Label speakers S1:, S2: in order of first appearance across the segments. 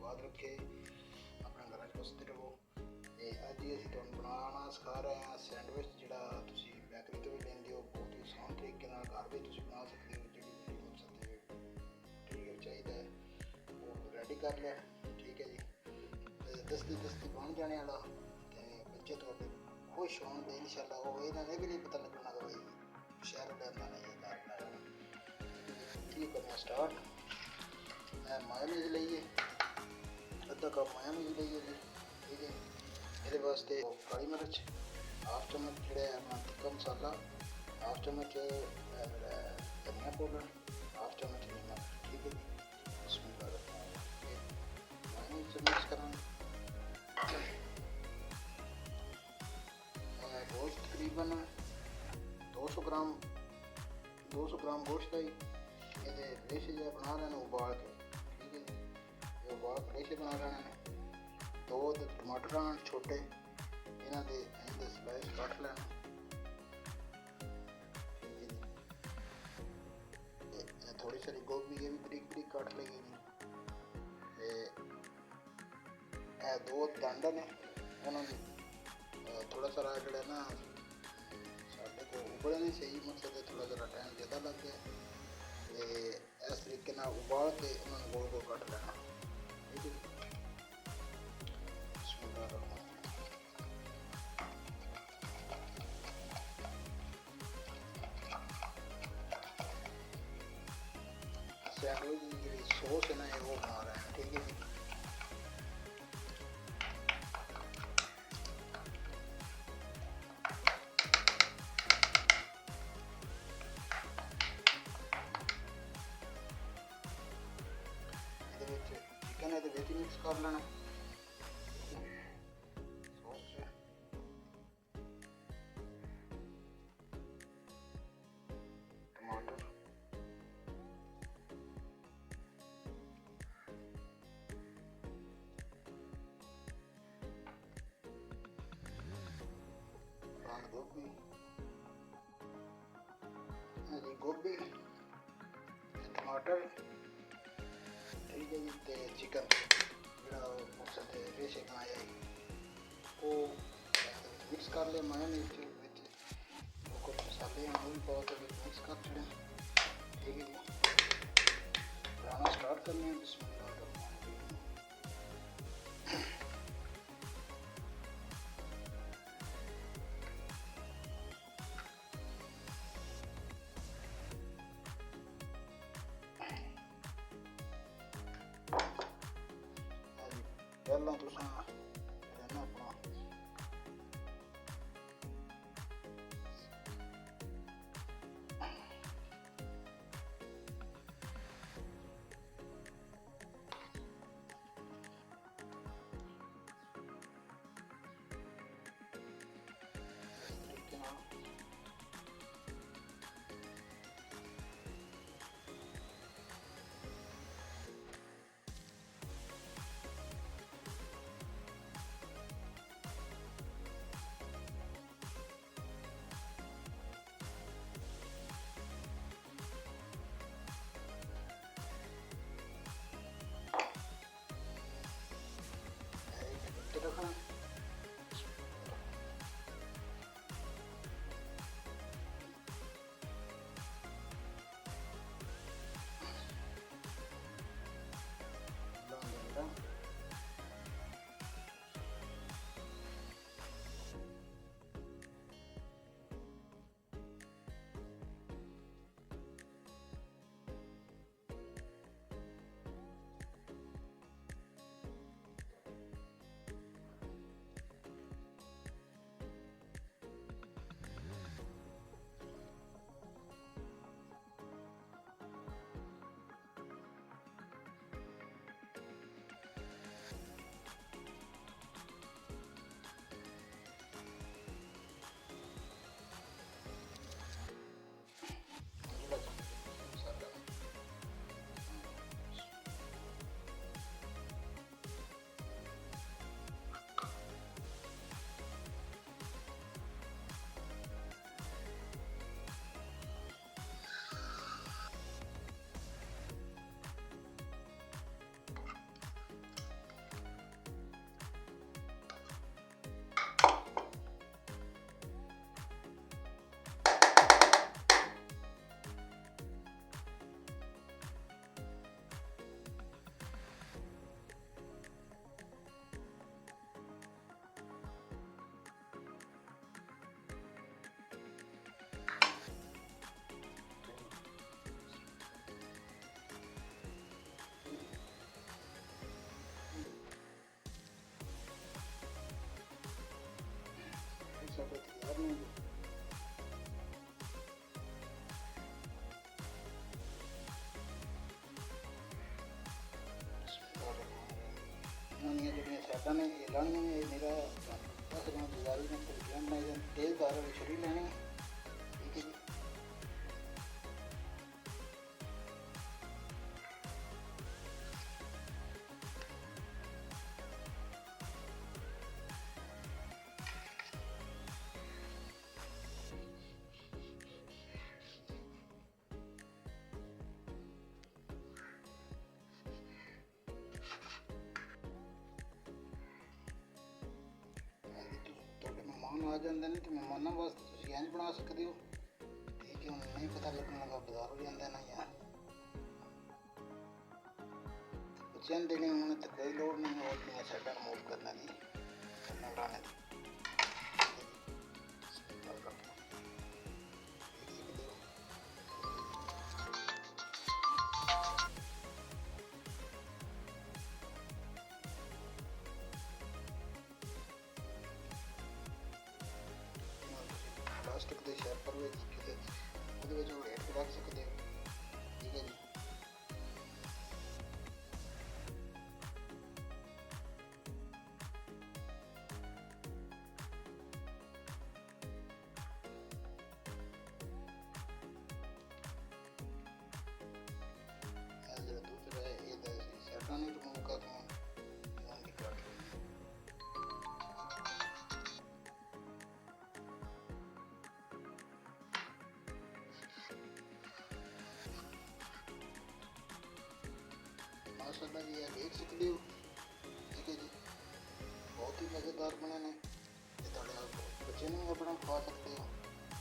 S1: ਆਬਾਦ ਰੱਖੇ, ਆਪਣੇ ਘਰਾਂ 'ਚ ਵਸਦੇ ਰਹੋ। ਅਤੇ ਅੱਜ ਹੀ ਅਸੀਂ ਤੁਹਾਨੂੰ ਬਣਾਉਣਾ ਸਿਖਾ ਰਹੇ ਹਾਂ ਸੈਂਡਵਿਚ, ਜਿਹੜਾ ਤੁਸੀਂ ਬੇਕਰੀ ਤੋਂ ਵੀ ਲੈਂਦੇ ਹੋ। ਬਹੁਤ ਹੀ ਆਸਾਨ ਤਰੀਕੇ ਨਾਲ ਘਰ ਵੀ ਤੁਸੀਂ ਬਣਾ ਸਕਦੇ ਹੋ। ਜਿਹੜੀ ਮਕਸਦ ਦੇ ਮਟੀਰੀਅਲ ਚਾਹੀਦਾ ਹੈ ਉਹ ਰੈਡੀ ਕਰ ਲਿਆ, ਠੀਕ ਹੈ ਜੀ। ਅਤੇ ਦਸਤੀ ਬਣ ਜਾਣੇ ਵਾਲਾ, ਅਤੇ ਬੱਚੇ ਤੁਹਾਡੇ ਖੁਸ਼ ਹੋਣਗੇ ਇਨਸ਼ਾਅੱਲਾ। ਉਹ ਇਹਨਾਂ ਨੇ ਵੀ ਨਹੀਂ ਪਤਾ ਲੱਗਣਾ ਕਿ ਬਈ ਸ਼ਹਿਰ ਲਿਆਂਦਾ ਨਹੀਂ ਇਹ ਘਰ ਬਣਾਇਆ। ਕੀ ਕਰਨਾ ਸਟਾਰਟ, ਮੈਂ ਮਾਇਓਨੀਜ਼ ਲਈਏ, ਅੱਧਾ ਕੱਪ ਮਾਇਓਨੀਜ਼ ਲਈਏ ਜੀ, ਠੀਕ ਹੈ। ਇਹਦੇ ਵਾਸਤੇ ਕਾਲੀ ਮਿਰਚ, ਹਾਫ ਚਮਚ ਜਿਹੜਾ ਹੈ ਆਪਣਾ ਤਿੱਖਾ ਮਸਾਲਾ, ਹਾਫ ਚਮਚ ਧਨੀਆ ਪਾਊਡਰ, ਹਾਫ ਚਮਚ ਨਮਕ, ਠੀਕ ਹੈ ਜੀ। ਬਿਸਮਿਲ੍ਲਾਹ ਰਹਿਮਾਨ ਰਹੀਮ। ਮਾਇਓਨੀਜ਼ ਮਿਕਸ ਕਰਾਂਗੇ। ਗੋਸ਼ਤ ਤਕਰੀਬਨ 200 ਗ੍ਰਾਮ ਗੋਸ਼ਤ ਹੈ। ਇਹਦੇ ਰੇਸ਼ੇ ਜਿਹਾ ਬਣਾ ਲੈਣੇ ਉਬਾਲ ਕੇ, ਠੀਕ ਹੈ ਜੀ। ਇਹ ਉਬਾਲ ਕੇ ਰੇਸ਼ੇ ਬਣਾ ਲੈਣੇ ਨੇ। 2 ਟਮਾਟਰ ਆਣ ਛੋਟੇ, ਇਹਨਾਂ ਦੇ ਸਲਾਈਸ ਕੱਟ ਲੈਣੇ, ਠੀਕ ਹੈ ਜੀ। ਤੇ ਥੋੜੀ ਸਾਰੀ ਗੋਭੀ ਇਹ ਵੀ ਬਰੀਕ ਬਰੀਕ ਕੱਟ ਲਈ ਜੀ। ਤੇ ਇਹ 2 ਦੰਡ ਨੇ, ਉਹਨਾਂ ਦੀ ਥੋੜਾ ਸਾਰਾ ਜਿਹੜਾ ਨਾ ਸਾਡੇ ਕੋਲ ਉਬਲੇ ਨਹੀਂ ਸਹੀ, ਮਕਸਦ ਹੈ ਥੋੜਾ ਜਿਹਾ ਟਾਈਮ ਜ਼ਿਆਦਾ ਲੱਗ ਗਿਆ। ਤੇ ਇਸ ਤਰੀਕੇ ਨਾਲ ਉਬਾਲ ਕੇ ਉਹਨਾਂ ਨੂੰ ਗੋਲ ਗੋਲ ਕੱਟ ਲੈਣਾ, ਠੀਕ ਹੈ। ਬਿਸਮਿਲ੍ਲਾਹ ਰਹਿਮਾਨ ਰਹੀਮ। ਸੈਂਡਵਿਚ ਦੀ ਜਿਹੜੀ ਸੌਸ ਹੈ ਨਾ ਇਹ ਉਹ ਬਣਾ ਰਹੇ ਹਾਂ, ਠੀਕ ਹੈ ਜੀ। ਚਿਕਨ ਇਹਦੇ ਵਿੱਚ ਮਿਕਸ ਕਰ ਲੈਣਾ ਸੌਸ 'ਚ। ਟਮਾਟਰ, ਬੰਦ ਗੋਭੀ, ਇਹਦੀ ਗੋਭੀ, ਟਮਾਟਰ, ਠੀਕ ਹੈ ਜੀ। ਅਤੇ ਚਿਕਨ ਜਿਹੜਾ ਮਕਸਦ ਹੈ ਰੇਸ਼ੇ ਬਣਾਇਆ ਉਹ ਮਿਕਸ ਕਰ ਲਿਆ ਮਾਇਓਨੀਜ਼ ਵਿੱਚ। ਕੁਝ ਮਸਾਲੇ ਹਨ ਉਹ ਵੀ ਪਾ ਕੇ ਮਿਕਸ ਕਰ ਛੱਡਿਆ, ਠੀਕ ਹੈ ਜੀ। ਬਣਾਉਣਾ ਸਟਾਰਟ ਕਰਨੇ ਹਾਂ। ਬਿਸਮਿਲ੍ਲਾਹ ਰਹਿਮਾਨ ਰਹੀਮ। ਪਹਿਲਾਂ ਤੁਸੀਂ ਰਹਿਣਾ ਆਪਣਾ ਤਰੀਕੇ ਨਾਲ ਸਾਈਡਾਂ ਨੇ ਇਹ ਲਾਣੀਆਂ ਨੇ, ਮੇਰਾ ਦੱਸ ਰਿਹਾ ਗੁਜ਼ਾਰੀ ਨੇ ਫਿਰ ਬਣਾਈ ਤੇਜ਼ ਦਾਰ ਵਾਲੀ ਛੁਰੀ ਲੈਣੀ, ਠੀਕ ਹੈ ਜੀ। ਤੁਹਾਡੇ ਮਹਿਮਾਨ ਆ ਜਾਂਦੇ ਨੇ ਤੇ ਮਹਿਮਾਨਾਂ ਵਾਸਤੇ ਤੁਸੀਂ ਇੰਝ ਬਣਾ ਸਕਦੇ ਹੋ, ਠੀਕ ਹੈ। ਹੁਣ ਨਹੀਂ ਪਤਾ ਲੱਗਣ ਲੱਗਾ ਬਾਜ਼ਾਰ ਹੋ ਜਾਂਦਾ ਨਾ ਯਾਰ, ਬੱਚਿਆਂ ਦੇ ਨਹੀਂ ਹੁਣ ਤਾਂ ਕੋਈ ਲੋੜ ਨਹੀਂ ਹੋਰ ਦੀਆਂ ਸਾਈਡਾਂ ਰਿਮੂਵ ਕਰਨ ਦੀ, ਬਣਾਉਣੇ ਦੀ। ਪਲਾਸਟਿਕ ਦੇ ਸ਼ੈਪਰ ਵਿੱਚ ਕਿਤੇ ਉਹਦੇ ਵਿੱਚ ਉਹ ਰੇਟ ਰੱਖ ਸਕਦੇ ਹੋ, ਠੀਕ ਹੈ ਜੀ। ਇਹ ਜਿਹੜਾ ਦੂਸਰਾ ਹੈ ਇਹਦਾ ਅਸੀਂ ਸਾਈਡਾਂ ਨੂੰ ਰਿਮੂਵ ਕਰਨਾ ਹੈ। ਮਾਸ਼ਾਅੱਲਾ ਜੀ ਇਹ ਦੇਖ ਸਕਦੇ ਹੋ, ਠੀਕ ਹੈ ਜੀ। ਬਹੁਤ ਹੀ ਮਜ਼ੇਦਾਰ ਬਣੇ ਨੇ, ਤੇ ਤੁਹਾਡੇ ਬੱਚੇ ਨੂੰ ਵੀ ਆਪਣਾ ਖਵਾ ਸਕਦੇ ਹੋ।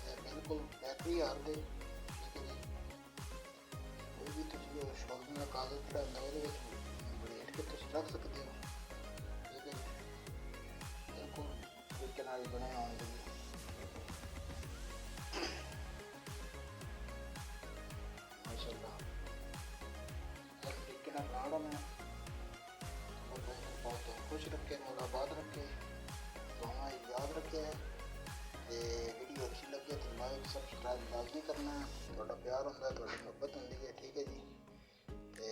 S1: ਇਹ ਬਿਲਕੁਲ ਬੈਟਰੀ ਹਾਰ ਦੇ, ਠੀਕ ਹੈ ਜੀ। ਕੋਈ ਵੀ ਤੁਸੀਂ ਸ਼ੌਕ ਨਾਲ ਕਾਗਜ਼ ਜਿਹੜਾ ਹੁੰਦਾ ਉਹਦੇ ਵਿੱਚ ਬਲੇਡ ਕੇ ਤੁਸੀਂ ਰੱਖ ਸਕਦੇ ਹੋ, ਠੀਕ ਹੈ ਜੀ। ਬਿਲਕੁਲ ਤਰੀਕੇ ਨਾਲ ਬਣੇ ਹੋਣਗੇ ਜੀ। ਮਾਸ਼ਾਅੱਲਾ ਇਸ ਤਰੀਕੇ ਨਾਲ ਬਣਾਉਣਾ ਮੈਂ ਬਹੁਤ खुश रखे, मुलाबाद रखे, दुआ याद रखे। तो वीडियो अच्छी लगे तो लाइक सबसक्राइब लाजमी करना, थोड़ा प्यार होंगे, थोड़ी मुहब्बत होंगी है, ठीक है जी। तो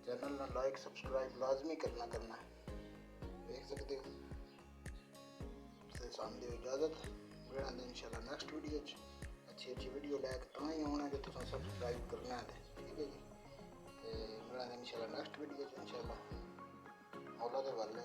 S1: चैनल में लाइक सबसक्राइब लाजमी करना देख सकते हो। तो सामने इजाज़त मिलना इंशाल्लाह नेक्स्ट वीडियो अच्छी वीडियो लैके तो ही आना जो तुम सबसक्राइब करना है, ठीक है जी। तो मिलना इंशाल्लाह नेक्स्ट वीडियो इंशाल्लाह मौला दे वाले।